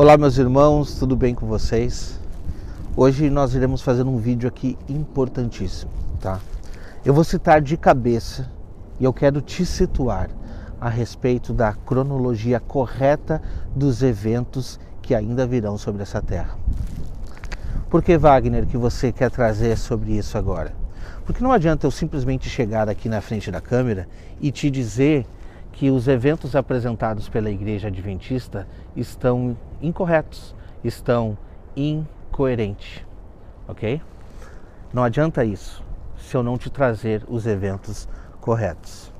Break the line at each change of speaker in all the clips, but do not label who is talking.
Olá meus irmãos, tudo bem com vocês? Hoje nós iremos fazer um vídeo aqui importantíssimo, tá? Eu vou citar de cabeça e eu quero te situar a respeito da cronologia correta dos eventos que ainda virão sobre essa terra. Por que, Wagner, que você quer trazer sobre isso agora? Porque não adianta eu simplesmente chegar aqui na frente da câmera e te dizer que os eventos apresentados pela Igreja Adventista estão incorretos, estão incoerentes, ok? Não adianta isso se eu não te trazer os eventos corretos.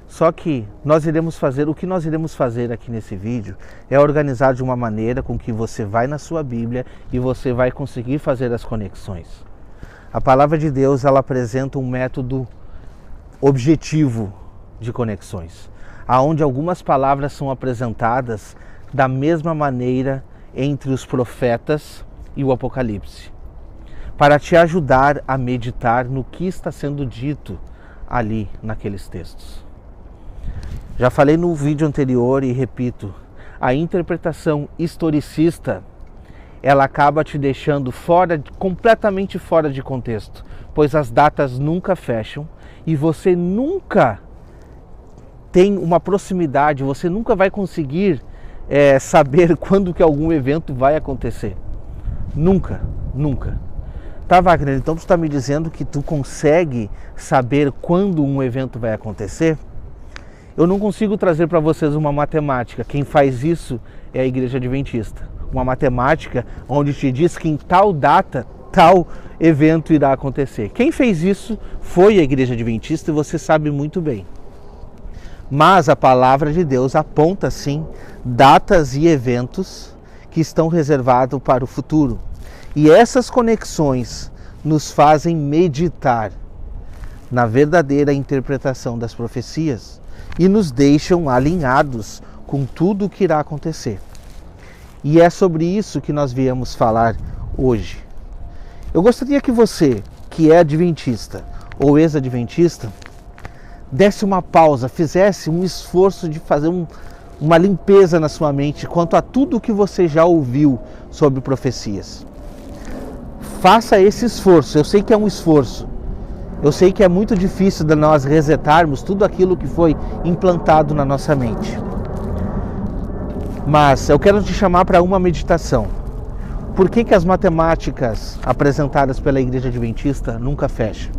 Só que o que nós iremos fazer aqui nesse vídeo é organizar de uma maneira com que você vai na sua Bíblia e você vai conseguir fazer as conexões. A palavra de Deus, ela apresenta um método objetivo de conexões, aonde algumas palavras são apresentadas da mesma maneira entre os profetas e o Apocalipse, para te ajudar a meditar no que está sendo dito ali naqueles textos. Já falei no vídeo anterior e repito, a interpretação historicista, ela acaba te deixando completamente fora de contexto, pois as datas nunca fecham e você nunca tem uma proximidade, você nunca vai conseguir saber quando que algum evento vai acontecer. Nunca, nunca. Tá, Wagner, então tu está me dizendo que tu consegue saber quando um evento vai acontecer? Eu não consigo trazer para vocês uma matemática. Quem faz isso é a Igreja Adventista. Uma matemática onde te diz que em tal data, tal evento irá acontecer. Quem fez isso foi a Igreja Adventista e você sabe muito bem. Mas a palavra de Deus aponta sim datas e eventos que estão reservados para o futuro. E essas conexões nos fazem meditar na verdadeira interpretação das profecias e nos deixam alinhados com tudo o que irá acontecer. E é sobre isso que nós viemos falar hoje. Eu gostaria que você, que é adventista ou ex-adventista, desse uma pausa, fizesse um esforço de fazer uma limpeza na sua mente quanto a tudo que você já ouviu sobre profecias. Faça esse esforço. Eu sei que é um esforço. Eu sei que é muito difícil de nós resetarmos tudo aquilo que foi implantado na nossa mente. Mas eu quero te chamar para uma meditação. Por que as matemáticas apresentadas pela Igreja Adventista nunca fecham?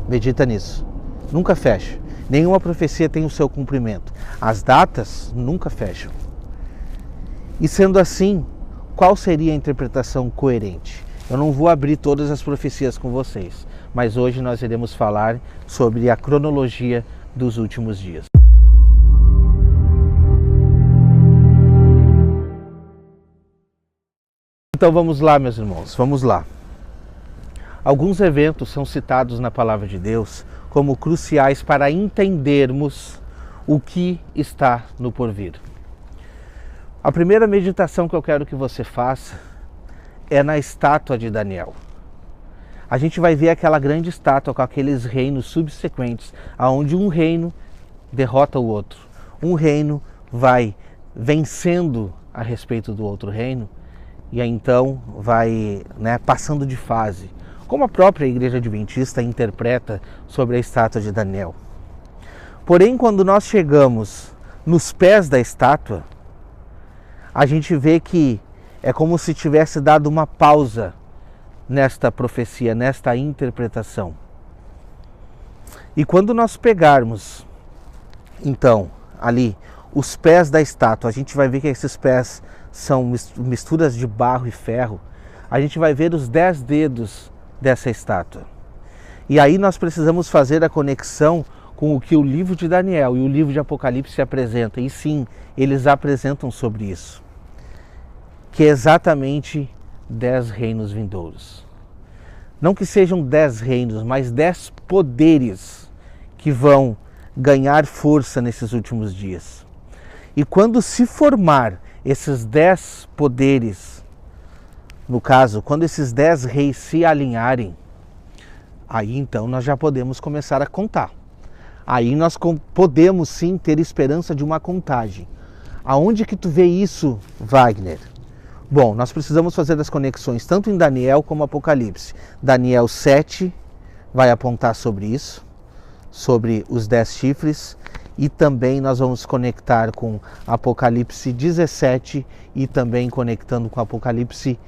Medita nisso. Nunca fecha. Nenhuma profecia tem o seu cumprimento. As datas nunca fecham. E sendo assim, qual seria a interpretação coerente? Eu não vou abrir todas as profecias com vocês, mas hoje nós iremos falar sobre a cronologia dos últimos dias. Então vamos lá, meus irmãos, vamos lá. Alguns eventos são citados na palavra de Deus como cruciais para entendermos o que está no porvir. A primeira meditação que eu quero que você faça é na estátua de Daniel. A gente vai ver aquela grande estátua com aqueles reinos subsequentes, onde um reino derrota o outro. Um reino vai vencendo a respeito do outro reino e aí então vai passando de fase, como a própria Igreja Adventista interpreta sobre a estátua de Daniel. Porém, quando nós chegamos nos pés da estátua, a gente vê que é como se tivesse dado uma pausa nesta profecia, nesta interpretação. E quando nós pegarmos, então, ali, os pés da estátua, a gente vai ver que esses pés são misturas de barro e ferro. A gente vai ver os 10 dedos dessa estátua. E aí nós precisamos fazer a conexão com o que o livro de Daniel e o livro de Apocalipse apresentam. E sim, eles apresentam sobre isso. Que é exatamente 10 reinos vindouros. Não que sejam 10 reinos, mas 10 poderes que vão ganhar força nesses últimos dias. E quando se formar esses 10 poderes, no caso, quando esses 10 reis se alinharem, aí então nós já podemos começar a contar. Aí nós podemos sim ter esperança de uma contagem. Aonde que tu vê isso, Wagner? Bom, nós precisamos fazer as conexões tanto em Daniel como Apocalipse. Daniel 7 vai apontar sobre isso, sobre os 10 chifres, e também nós vamos conectar com Apocalipse 17 e também conectando com Apocalipse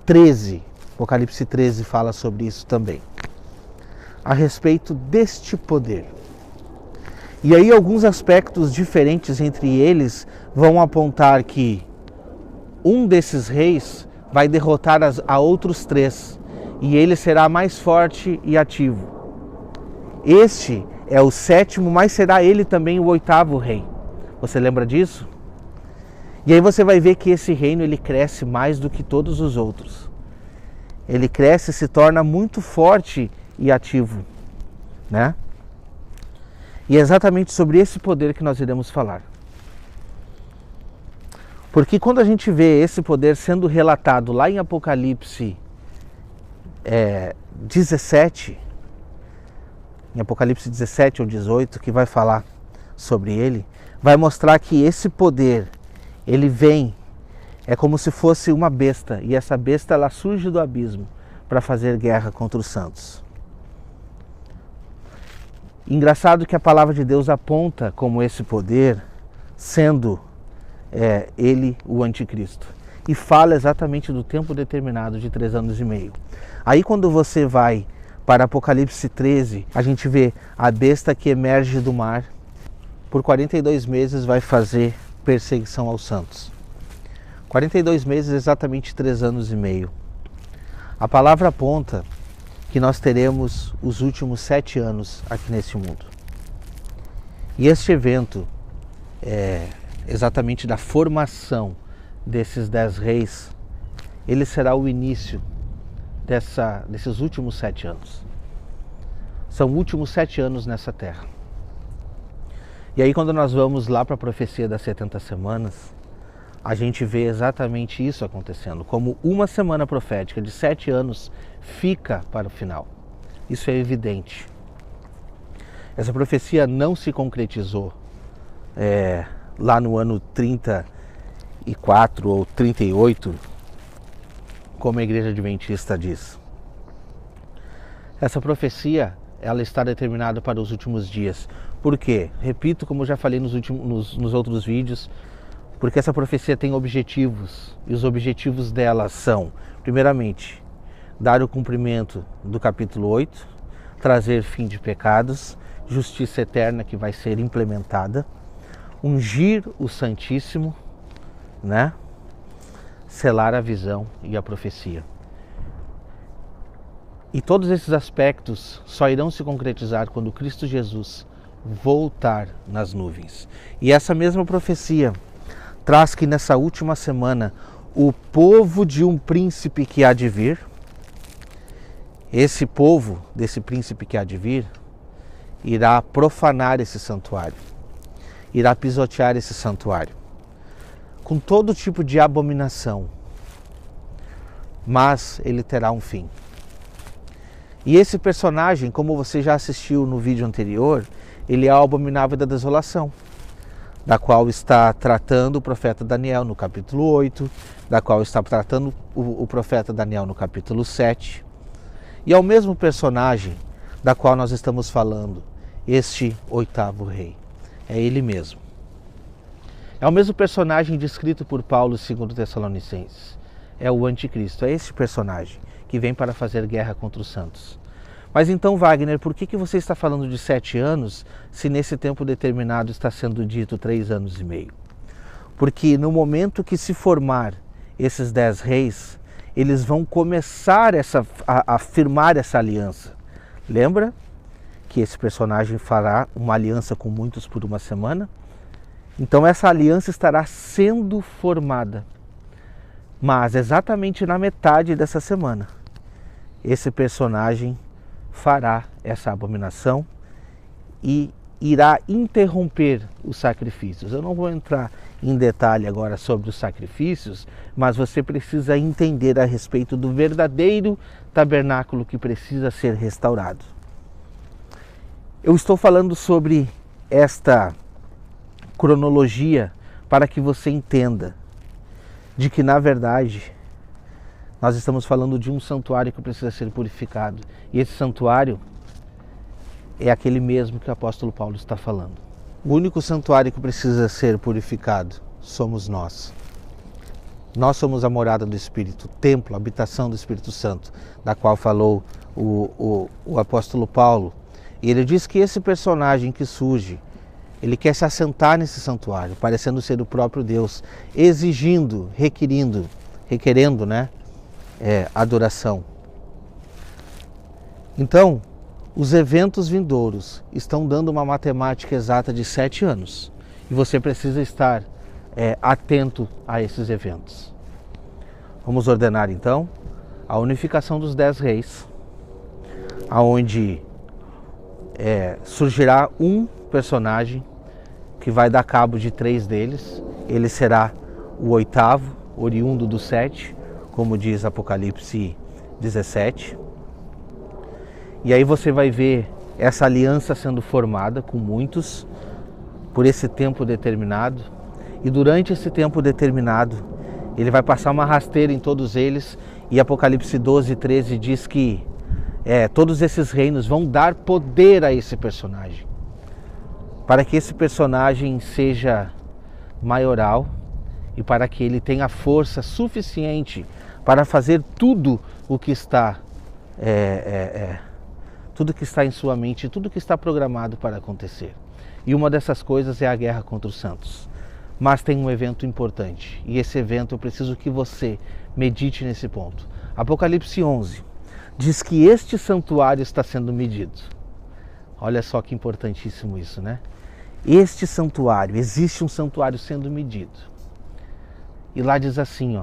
13. Apocalipse 13 fala sobre isso também, a respeito deste poder. E aí alguns aspectos diferentes entre eles vão apontar que um desses reis vai derrotar a outros 3 e ele será mais forte e ativo. Este é o 7º, mas será ele também o 8º rei. Você lembra disso? E aí você vai ver que esse reino ele cresce mais do que todos os outros. Ele cresce e se torna muito forte e ativo, né? E é exatamente sobre esse poder que nós iremos falar. Porque quando a gente vê esse poder sendo relatado lá em Apocalipse 17, em Apocalipse 17 ou 18, que vai falar sobre ele, vai mostrar que esse poder, ele vem, é como se fosse uma besta, e essa besta ela surge do abismo para fazer guerra contra os santos. Engraçado que a palavra de Deus aponta como esse poder sendo ele o anticristo. E fala exatamente do tempo determinado de 3 anos e meio. Aí quando você vai para Apocalipse 13, a gente vê a besta que emerge do mar, por 42 meses vai fazer perseguição aos santos. 42 meses, exatamente 3 anos e meio. A palavra aponta que nós teremos os últimos 7 anos aqui nesse mundo. E este evento, exatamente da formação desses 10 reis, ele será o início desses últimos 7 anos. São últimos 7 anos nessa terra. E aí quando nós vamos lá para a profecia das 70 semanas, a gente vê exatamente isso acontecendo, como uma semana profética de 7 anos fica para o final. Isso é evidente. Essa profecia não se concretizou lá no ano 34 ou 38, como a Igreja Adventista diz. Essa profecia, ela está determinada para os últimos dias. Por quê? Repito, como eu já falei nos outros vídeos, porque essa profecia tem objetivos, e os objetivos dela são, primeiramente, dar o cumprimento do capítulo 8, trazer fim de pecados, justiça eterna que vai ser implementada, ungir o Santíssimo, né? Selar a visão e a profecia. E todos esses aspectos só irão se concretizar quando Cristo Jesus voltar nas nuvens. E essa mesma profecia traz que nessa última semana o povo de um príncipe que há de vir, esse povo desse príncipe que há de vir, irá profanar esse santuário, irá pisotear esse santuário, com todo tipo de abominação, mas ele terá um fim. E esse personagem, como você já assistiu no vídeo anterior, ele é o abominável da desolação, da qual está tratando o profeta Daniel no capítulo 8, da qual está tratando o profeta Daniel no capítulo 7. E é o mesmo personagem da qual nós estamos falando, este 8º rei. É ele mesmo. É o mesmo personagem descrito por Paulo segundo Tessalonicenses. É o anticristo, é esse personagem que vem para fazer guerra contra os santos. Mas então, Wagner, por que você está falando de 7 anos se nesse tempo determinado está sendo dito 3 anos e meio? Porque no momento que se formar esses 10 reis, eles vão começar a firmar essa aliança. Lembra que esse personagem fará uma aliança com muitos por uma semana? Então essa aliança estará sendo formada. Mas exatamente na metade dessa semana, esse personagem fará essa abominação e irá interromper os sacrifícios. Eu não vou entrar em detalhe agora sobre os sacrifícios, mas você precisa entender a respeito do verdadeiro tabernáculo que precisa ser restaurado. Eu estou falando sobre esta cronologia para que você entenda de que, na verdade, nós estamos falando de um santuário que precisa ser purificado. E esse santuário é aquele mesmo que o apóstolo Paulo está falando. O único santuário que precisa ser purificado somos nós. Nós somos a morada do Espírito, o templo, a habitação do Espírito Santo, da qual falou o apóstolo Paulo. E ele diz que esse personagem que surge, ele quer se assentar nesse santuário, parecendo ser o próprio Deus, exigindo, requerendo, adoração. Então, os eventos vindouros estão dando uma matemática exata de 7 anos. E você precisa estar atento a esses eventos. Vamos ordenar então a unificação dos 10 reis, aonde surgirá um personagem que vai dar cabo de 3 deles. Ele será o 8º, oriundo do 7, como diz Apocalipse 17. E aí você vai ver essa aliança sendo formada com muitos por esse tempo determinado. E durante esse tempo determinado, ele vai passar uma rasteira em todos eles. E Apocalipse 12, 13 diz que todos esses reinos vão dar poder a esse personagem, para que esse personagem seja maioral e para que ele tenha força suficiente para fazer tudo o que está tudo que está em sua mente, tudo que está programado para acontecer. E uma dessas coisas é a guerra contra os santos. Mas tem um evento importante, e esse evento eu preciso que você medite nesse ponto. Apocalipse 11 diz que este santuário está sendo medido. Olha só que importantíssimo isso, né? Este santuário, existe um santuário sendo medido. E lá diz assim,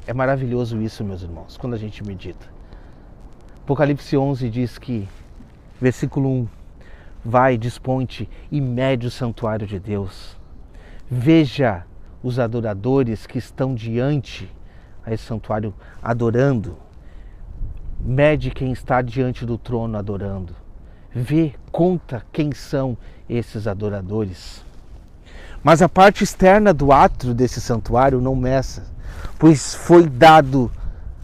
é maravilhoso isso, meus irmãos, quando a gente medita. Apocalipse 11 diz que, versículo 1, vai, desponte e mede o santuário de Deus. Veja os adoradores que estão diante a esse santuário adorando. Mede quem está diante do trono adorando. Vê, conta quem são esses adoradores. Mas a parte externa do átrio desse santuário não meça, pois foi dado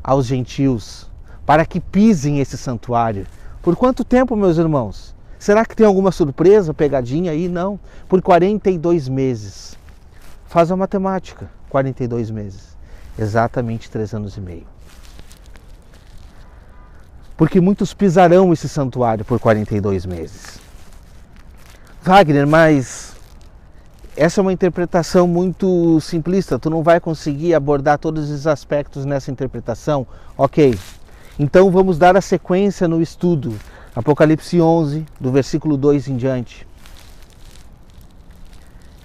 aos gentios para que pisem esse santuário. Por quanto tempo, meus irmãos? Será que tem alguma surpresa, pegadinha aí? Não. Por 42 meses. Faz a matemática. 42 meses. Exatamente 3 anos e meio. Porque muitos pisarão esse santuário por 42 meses. Wagner, mas essa é uma interpretação muito simplista. Tu não vai conseguir abordar todos os aspectos nessa interpretação? Ok. Então vamos dar a sequência no estudo. Apocalipse 11, do versículo 2 em diante.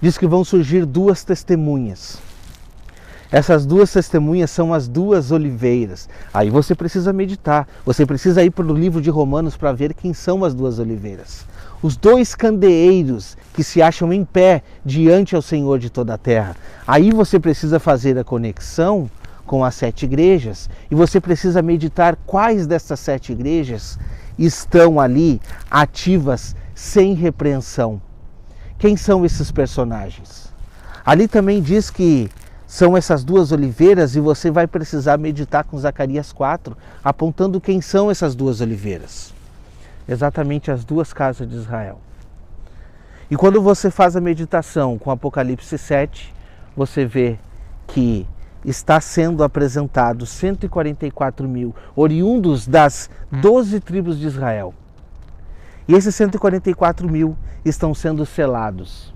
Diz que vão surgir 2 testemunhas. Essas 2 testemunhas são as 2 oliveiras. Aí você precisa meditar. Você precisa ir para o livro de Romanos para ver quem são as 2 oliveiras. Os 2 candeeiros que se acham em pé diante ao Senhor de toda a terra. Aí você precisa fazer a conexão com as 7 igrejas, e você precisa meditar quais dessas 7 igrejas estão ali ativas sem repreensão. Quem são esses personagens? Ali também diz que são essas 2 oliveiras, e você vai precisar meditar com Zacarias 4, apontando quem são essas 2 oliveiras. Exatamente as 2 casas de Israel. E quando você faz a meditação com Apocalipse 7, você vê que está sendo apresentado 144 mil oriundos das 12 tribos de Israel. E esses 144 mil estão sendo selados.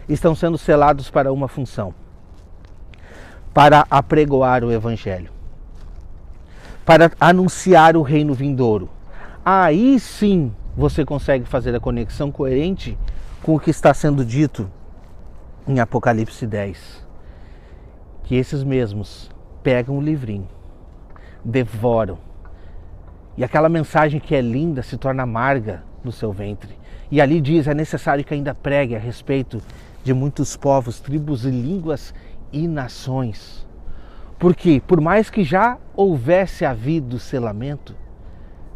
Estão sendo selados para uma função. Para apregoar o Evangelho. Para anunciar o reino vindouro. Aí sim você consegue fazer a conexão coerente com o que está sendo dito em Apocalipse 10. Que esses mesmos pegam o livrinho, devoram, e aquela mensagem que é linda se torna amarga no seu ventre. E ali diz, é necessário que ainda pregue a respeito de muitos povos, tribos e línguas e nações. Porque por mais que já houvesse havido selamento,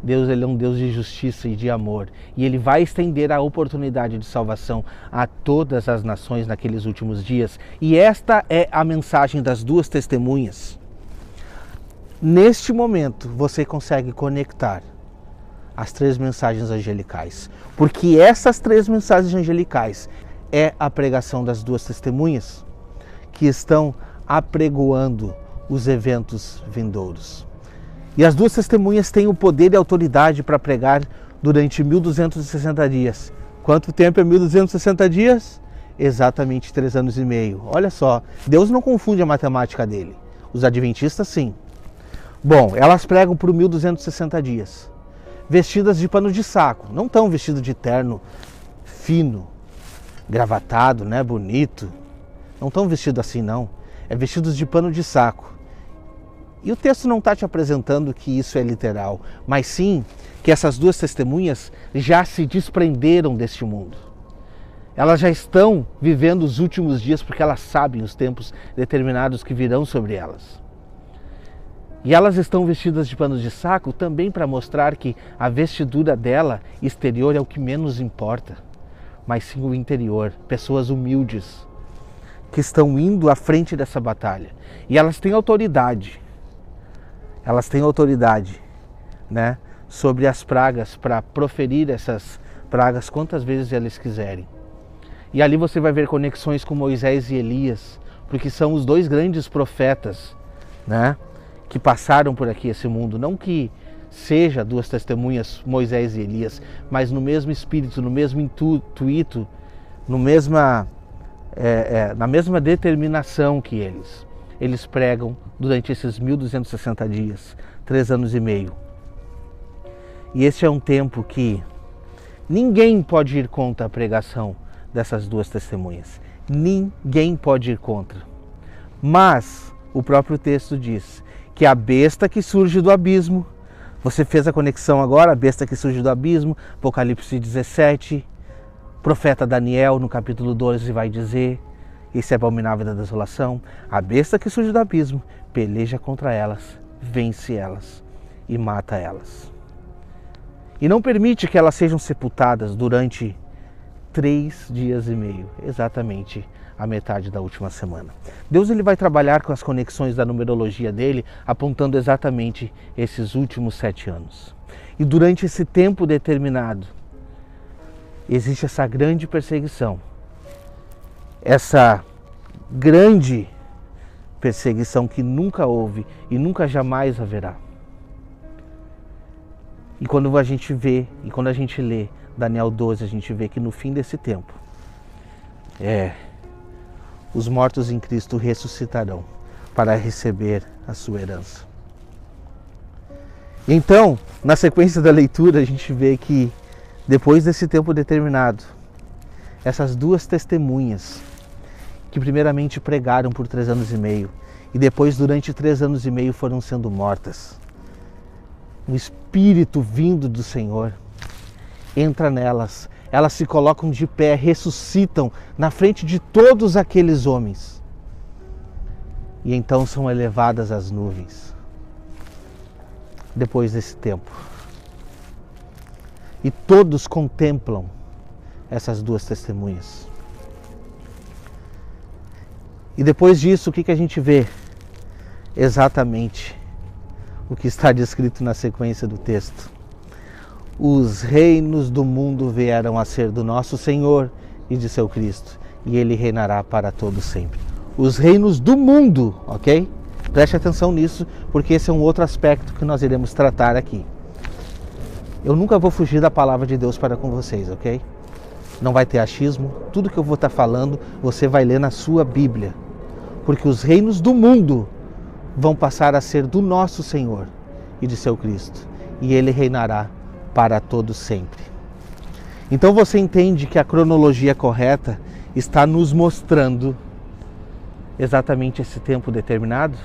Deus, ele é um Deus de justiça e de amor. E ele vai estender a oportunidade de salvação a todas as nações naqueles últimos dias. E esta é a mensagem das duas testemunhas. Neste momento, você consegue conectar as três mensagens angelicais. Porque essas três mensagens angelicais é a pregação das duas testemunhas que estão apregoando os eventos vindouros. E as duas testemunhas têm o poder e autoridade para pregar durante 1260 dias. Quanto tempo é 1260 dias? Exatamente 3 anos e meio. Olha só, Deus não confunde a matemática dele. Os adventistas sim. Bom, elas pregam por 1260 dias. Vestidas de pano de saco. Não estão vestidas de terno fino, gravatado, né, bonito. Não estão vestidos assim não. É vestidos de pano de saco. E o texto não está te apresentando que isso é literal, mas sim que essas duas testemunhas já se desprenderam deste mundo. Elas já estão vivendo os últimos dias porque elas sabem os tempos determinados que virão sobre elas. E elas estão vestidas de panos de saco também para mostrar que a vestidura dela exterior é o que menos importa, mas sim o interior, pessoas humildes que estão indo à frente dessa batalha. E elas têm autoridade. Elas têm autoridade, né, sobre as pragas para proferir essas pragas quantas vezes eles quiserem. E ali você vai ver conexões com Moisés e Elias, porque são os dois grandes profetas, né, que passaram por aqui esse mundo. Não que seja duas testemunhas, Moisés e Elias, mas no mesmo espírito, no mesmo intuito, na mesma determinação que eles. Eles pregam durante esses 1260 dias, 3 anos e meio. E este é um tempo que ninguém pode ir contra a pregação dessas duas testemunhas. Ninguém pode ir contra. Mas o próprio texto diz que a besta que surge do abismo, você fez a conexão agora, a besta que surge do abismo, Apocalipse 17, profeta Daniel no capítulo 12 vai dizer, esse é abominável da desolação, a besta que surge do abismo, peleja contra elas, vence elas e mata elas. E não permite que elas sejam sepultadas durante 3 dias e meio, exatamente a metade da última semana. Deus, ele vai trabalhar com as conexões da numerologia dele, apontando exatamente esses últimos 7 anos. E durante esse tempo determinado, existe essa grande perseguição, essa grande perseguição que nunca houve e nunca jamais haverá. E quando a gente vê, e quando a gente lê Daniel 12, a gente vê que no fim desse tempo, os mortos em Cristo ressuscitarão para receber a sua herança. Então, na sequência da leitura, a gente vê que depois desse tempo determinado, essas duas testemunhas, que primeiramente pregaram por 3 anos e meio, e depois durante 3 anos e meio foram sendo mortas, o Espírito vindo do Senhor entra nelas, elas se colocam de pé, ressuscitam na frente de todos aqueles homens, e então são elevadas às nuvens, depois desse tempo. E todos contemplam essas duas testemunhas. E depois disso, o que a gente vê? Exatamente o que está descrito na sequência do texto. Os reinos do mundo vieram a ser do nosso Senhor e de seu Cristo, e ele reinará para todo sempre. Os reinos do mundo, ok? Preste atenção nisso, porque esse é um outro aspecto que nós iremos tratar aqui. Eu nunca vou fugir da palavra de Deus para com vocês, ok? Não vai ter achismo, tudo que eu vou estar falando, você vai ler na sua Bíblia. Porque os reinos do mundo vão passar a ser do nosso Senhor e de seu Cristo. E ele reinará para todo sempre. Então você entende que a cronologia correta está nos mostrando exatamente esse tempo determinado?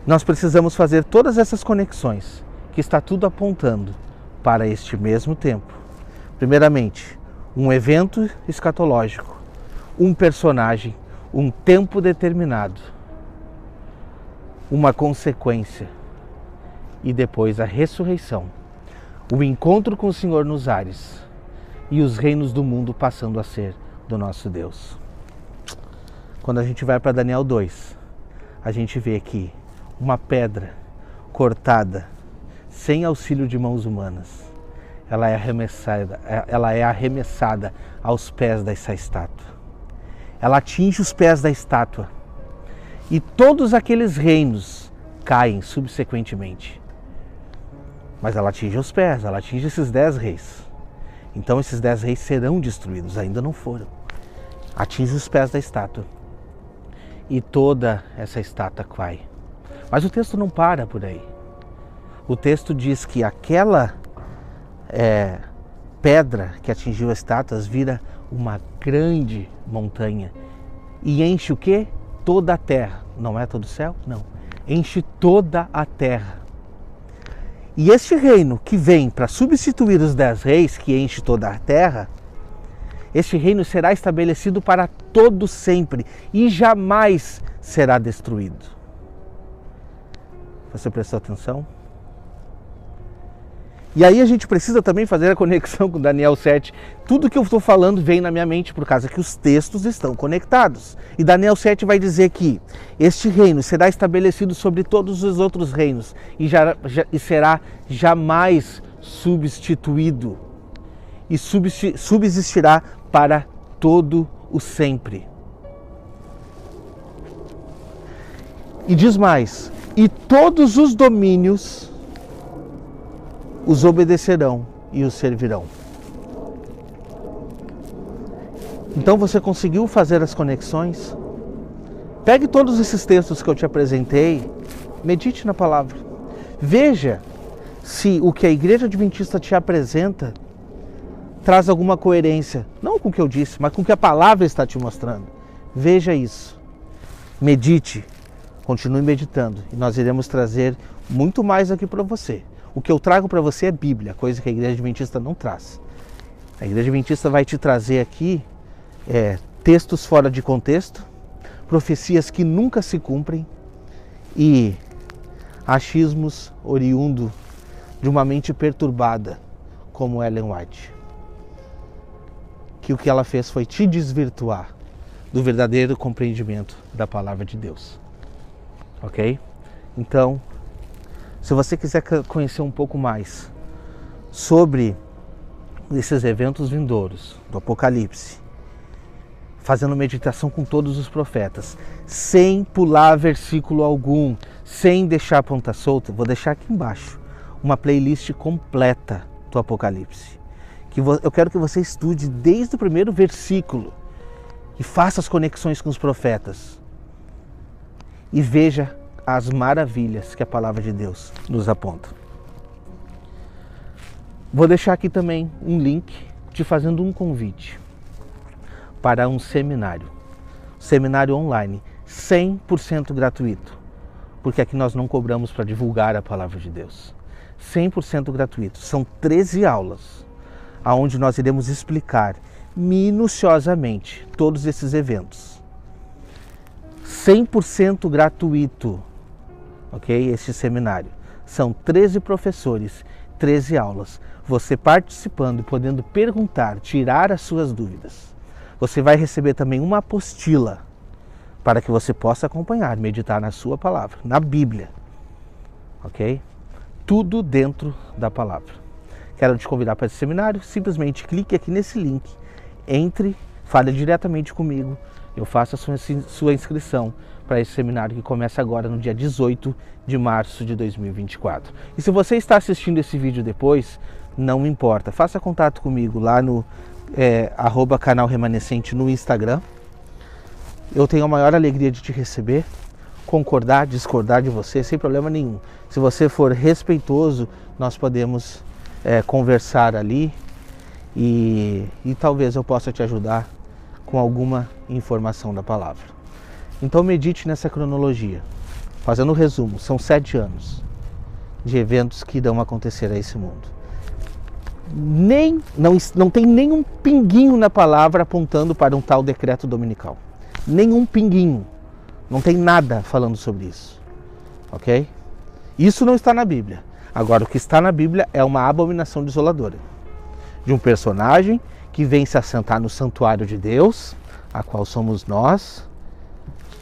Nós precisamos fazer todas essas conexões, que está tudo apontando para este mesmo tempo. Primeiramente, um evento escatológico, um personagem, um tempo determinado, uma consequência e depois a ressurreição, o encontro com o Senhor nos ares e os reinos do mundo passando a ser do nosso Deus. Quando a gente vai para Daniel 2, a gente vê aqui uma pedra cortada, sem auxílio de mãos humanas. Ela é arremessada aos pés dessa estátua. Ela atinge os pés da estátua e todos aqueles reinos caem subsequentemente. Mas ela atinge os pés, ela atinge esses 10 reis. Então esses 10 reis serão destruídos, ainda não foram. Atinge os pés da estátua e toda essa estátua cai. Mas o texto não para por aí. O texto diz que aquela pedra que atingiu as estátuas vira uma grande montanha e enche o quê? Toda a terra. Não é todo o céu? Não. Enche toda a terra. E este reino que vem para substituir os 10 reis, que enche toda a terra, este reino será estabelecido para todo sempre e jamais será destruído. Você prestou atenção? E aí a gente precisa também fazer a conexão com Daniel 7. Tudo que eu estou falando vem na minha mente por causa que os textos estão conectados. E Daniel 7 vai dizer que este reino será estabelecido sobre todos os outros reinos e será jamais substituído. E subsistirá para todo o sempre. E diz mais, e todos os domínios os obedecerão e os servirão. Então você conseguiu fazer as conexões? Pegue todos esses textos que eu te apresentei, medite na palavra. Veja se o que a Igreja Adventista te apresenta traz alguma coerência, não com o que eu disse, mas com o que a palavra está te mostrando. Veja isso. Medite, continue meditando e nós iremos trazer muito mais aqui para você. O que eu trago para você é Bíblia, coisa que a Igreja Adventista não traz. A Igreja Adventista vai te trazer aqui textos fora de contexto, profecias que nunca se cumprem e achismos oriundo de uma mente perturbada como Ellen White. Que o que ela fez foi te desvirtuar do verdadeiro compreendimento da palavra de Deus. Ok? Então, se você quiser conhecer um pouco mais sobre esses eventos vindouros do Apocalipse, fazendo meditação com todos os profetas, sem pular versículo algum, sem deixar ponta solta, vou deixar aqui embaixo uma playlist completa do Apocalipse. Eu quero que você estude desde o primeiro versículo e faça as conexões com os profetas e veja as maravilhas que a palavra de Deus nos aponta. Vou deixar aqui também um link te fazendo um convite para um seminário online, 100% gratuito, porque aqui nós não cobramos para divulgar a palavra de Deus. 100% gratuito. São 13 aulas, onde nós iremos explicar minuciosamente todos esses eventos. 100% gratuito. Ok? Este seminário. São 13 professores, 13 aulas. Você participando e podendo perguntar, tirar as suas dúvidas. Você vai receber também uma apostila para que você possa acompanhar, meditar na sua palavra, na Bíblia. Ok? Tudo dentro da palavra. Quero te convidar para esse seminário. Simplesmente clique aqui nesse link. Entre, fale diretamente comigo. Eu faço a sua inscrição para esse seminário que começa agora no dia 18 de março de 2024. E se você está assistindo esse vídeo depois, não importa, faça contato comigo lá no @canal Remanescente no Instagram. Eu tenho a maior alegria de te receber, concordar, discordar de você, sem problema nenhum. Se você for respeitoso, nós podemos conversar ali e talvez eu possa te ajudar com alguma informação da palavra. Então medite nessa cronologia. Fazendo um resumo, são 7 anos de eventos que irão acontecer a esse mundo. Não tem nenhum pinguinho na palavra apontando para um tal decreto dominical. Nenhum pinguinho. Não tem nada falando sobre isso. Ok? Isso não está na Bíblia. Agora, o que está na Bíblia é uma abominação desoladora. De um personagem que vem se assentar no santuário de Deus, a qual somos nós,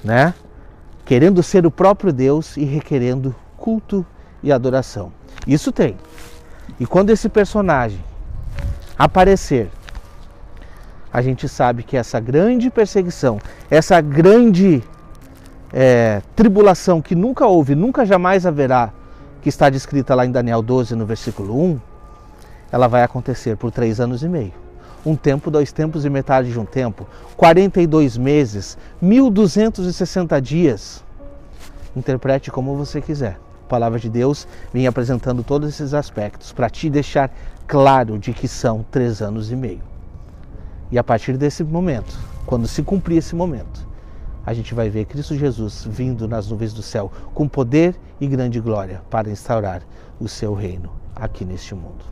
né? Querendo ser o próprio Deus e requerendo culto e adoração. Isso tem. E quando esse personagem aparecer, a gente sabe que essa grande perseguição, essa grande tribulação que nunca houve, nunca jamais haverá, que está descrita lá em Daniel 12, no versículo 1, ela vai acontecer por 3 anos e meio. Um tempo, 2 tempos e metade de um tempo, 42 meses, 1260 dias. Interprete como você quiser. A palavra de Deus vem apresentando todos esses aspectos para te deixar claro de que são 3 anos e meio. E a partir desse momento, quando se cumprir esse momento, a gente vai ver Cristo Jesus vindo nas nuvens do céu com poder e grande glória para instaurar o seu reino aqui neste mundo.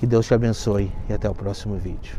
Que Deus te abençoe e até o próximo vídeo.